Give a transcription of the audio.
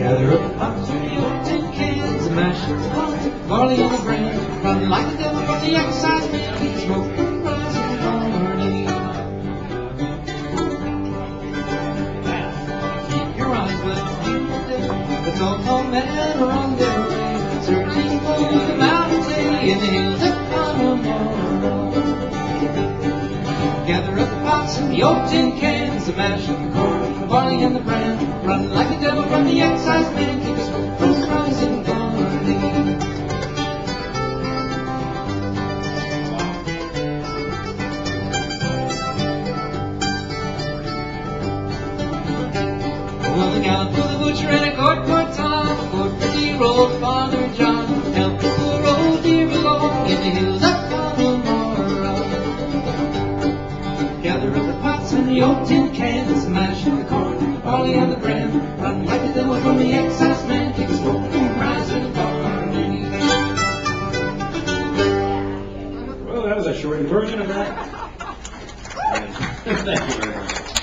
Gather up the pots and the old tin cans and mash the corn, barley and the bran. Run like the devil from the excise man, keep smoking, rising, burning. Keep your eyes well peeled, the tall men are on their way, searching for the mountains in the hills of Connemara. Gather up the pots and the old tin cans, the mash and the corn, the barley and the bran. Run like the devil from the excise man, keep the smoke from rising, burning. Well, the gallop for the butcher and a quart for Tom, a quart for dear old Father John, help the poor old dear along in the hills of Connemara. Gather up the pots and the old tin cans, mash the corn, the barley and the bran. Run like the devil from the excise man, keep the smoke from rising, burning. Well, that was a short version of that. Thank you very much.